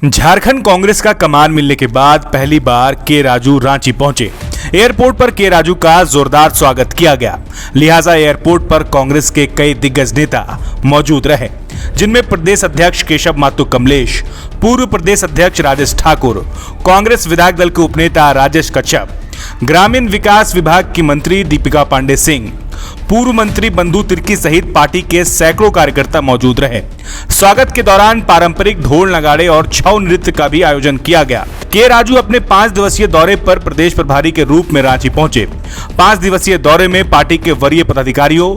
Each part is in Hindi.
झारखंड कांग्रेस का कमान मिलने के बाद पहली बार के राजू रांची पहुंचे। एयरपोर्ट पर के राजू का जोरदार स्वागत किया गया। लिहाजा एयरपोर्ट पर कांग्रेस के कई दिग्गज नेता मौजूद रहे, जिनमें प्रदेश अध्यक्ष केशव माथुर कमलेश, पूर्व प्रदेश अध्यक्ष राजेश ठाकुर, कांग्रेस विधायक दल के उपनेता राजेश कच्छप, ग्रामीण विकास विभाग की मंत्री दीपिका पांडे सिंह, पूर्व मंत्री बंधु तिर्की सहित पार्टी के सैकड़ों कार्यकर्ता मौजूद रहे। स्वागत के दौरान पारंपरिक ढोल नगाड़े और छऊ नृत्य का भी आयोजन किया गया। के राजू अपने 5 दिवसीय दौरे पर प्रदेश प्रभारी के रूप में रांची पहुंचे। 5 दिवसीय दौरे में पार्टी के वरीय पदाधिकारियों,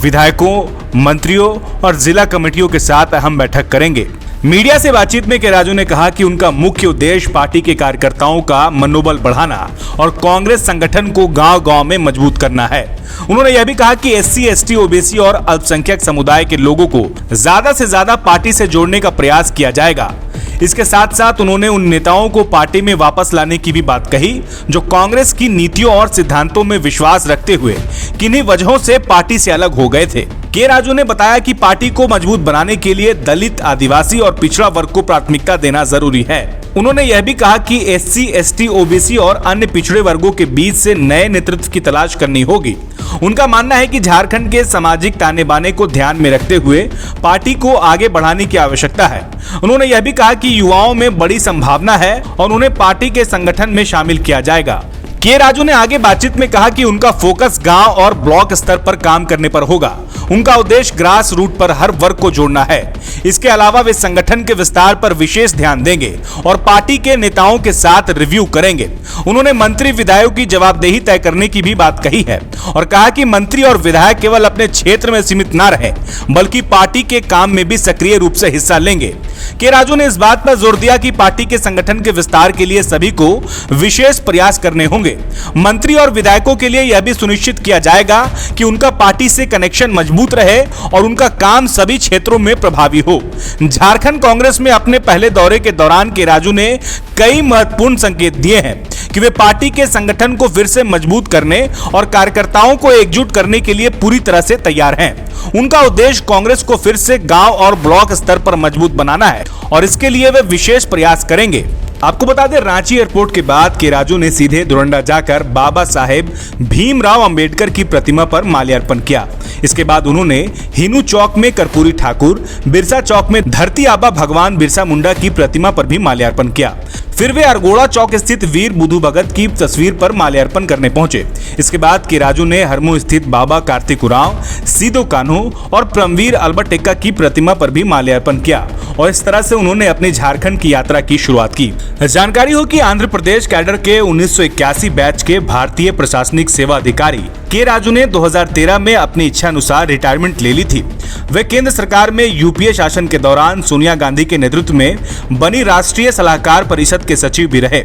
विधायकों, मंत्रियों और जिला कमेटियों के साथ अहम बैठक करेंगे। मीडिया से बातचीत में के राजू ने कहा कि उनका मुख्य उद्देश्य पार्टी के कार्यकर्ताओं का मनोबल बढ़ाना और कांग्रेस संगठन को गांव-गांव में मजबूत करना है। उन्होंने यह भी कहा कि एससी, एसटी, ओबीसी और अल्पसंख्यक समुदाय के लोगों को ज्यादा से ज्यादा पार्टी से जोड़ने का प्रयास किया जाएगा। इसके साथ साथ उन्होंने उन नेताओं को पार्टी में वापस लाने की भी बात कही जो कांग्रेस की नीतियों और सिद्धांतों में विश्वास रखते हुए किन्हीं वजहों से पार्टी से अलग हो गए थे। के राजू ने बताया कि पार्टी को मजबूत बनाने के लिए दलित, आदिवासी और पिछड़ा वर्ग को प्राथमिकता देना जरूरी है। उन्होंने यह भी कहा कि एससी, एसटी, ओबीसी और अन्य पिछड़े वर्गों के बीच से नए नेतृत्व की तलाश करनी होगी। उनका मानना है कि झारखंड के सामाजिक ताने बाने को ध्यान में रखते हुए पार्टी को आगे बढ़ाने की आवश्यकता है। उन्होंने यह भी कहा कि युवाओं में बड़ी संभावना है और उन्हें पार्टी के संगठन में शामिल किया जाएगा। के राजू ने आगे बातचीत में कहा कि उनका फोकस गांव और ब्लॉक स्तर पर काम करने पर होगा। उनका उद्देश्य ग्रास रूट पर हर वर्ग को जोड़ना है। इसके अलावा वे संगठन के विस्तार पर विशेष ध्यान देंगे और पार्टी के नेताओं के साथ रिव्यू करेंगे। उन्होंने मंत्री विधायकों की जवाबदेही तय करने की भी बात कही है और कहा कि मंत्री और विधायक केवल अपने क्षेत्र में सीमित न रहे, बल्कि पार्टी के काम में भी सक्रिय रूप से हिस्सा लेंगे। के राजू ने इस बात पर जोर दिया कि पार्टी के संगठन के विस्तार के लिए सभी को विशेष प्रयास करने होंगे। मंत्री और विधायकों के लिए यह भी सुनिश्चित किया जाएगा कि उनका पार्टी से कनेक्शन मजबूत रहे और उनका काम सभी क्षेत्रों में प्रभावी हो। झारखंड कांग्रेस में अपने पहले दौरे के दौरान के राजू ने कई महत्वपूर्ण संकेत दिए हैं कि वे पार्टी के संगठन को फिर से मजबूत करने और कार्यकर्ताओं को एकजुट करने के लिए पूरी तरह से तैयार हैं। उनका उद्देश्य कांग्रेस को फिर से गांव और ब्लॉक स्तर पर मजबूत बनाना है और इसके लिए वे विशेष प्रयास करेंगे। आपको बता दें, रांची एयरपोर्ट के बाद के राजू ने सीधे डोरंडा जाकर बाबा साहेब भीमराव अंबेडकर की प्रतिमा पर माल्यार्पण किया। इसके बाद उन्होंने हिनू चौक में कर्पूरी ठाकुर, बिरसा चौक में धरती आबा भगवान बिरसा मुंडा की प्रतिमा पर भी माल्यार्पण किया। फिर वे अरगोड़ा चौक स्थित वीर बुधु भगत की तस्वीर पर माल्यार्पण करने पहुंचे। इसके बाद के राजू ने हरमू स्थित बाबा कार्तिक उरांव, सीधो कान्हू और परमवीर अल्बर्ट एक्का की प्रतिमा पर भी माल्यार्पण किया और इस तरह से उन्होंने अपनी झारखंड की यात्रा की शुरुआत की। जानकारी हो कि आंध्र प्रदेश कैडर के 1981 बैच के भारतीय प्रशासनिक सेवा अधिकारी के राजू ने 2013 में अपनी इच्छा अनुसार रिटायरमेंट ले ली थी। वे केंद्र सरकार में यूपीए शासन के दौरान सोनिया गांधी के नेतृत्व में बनी राष्ट्रीय सलाहकार परिषद के सचिव भी रहे।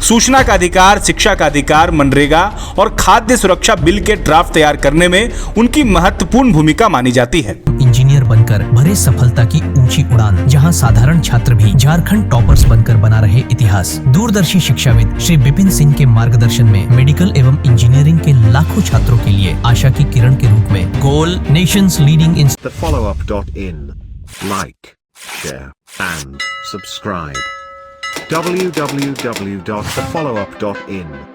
सूचना का अधिकार, शिक्षा का अधिकार, मनरेगा और खाद्य सुरक्षा बिल के ड्राफ्ट तैयार करने में उनकी महत्वपूर्ण भूमिका मानी जाती है। इंजीनियर बनकर भरे सफलता की ऊंची उड़ान, जहां साधारण छात्र भी झारखंड टॉपर्स बनकर बना रहे इतिहास। दूरदर्शी शिक्षाविद श्री विपिन सिंह के मार्गदर्शन में मेडिकल एवं इंजीनियरिंग के लाखों छात्रों के लिए आशा की किरण के रूप में goal nations leading in thefollowup.in. Like, share and subscribe. www.thefollowup.in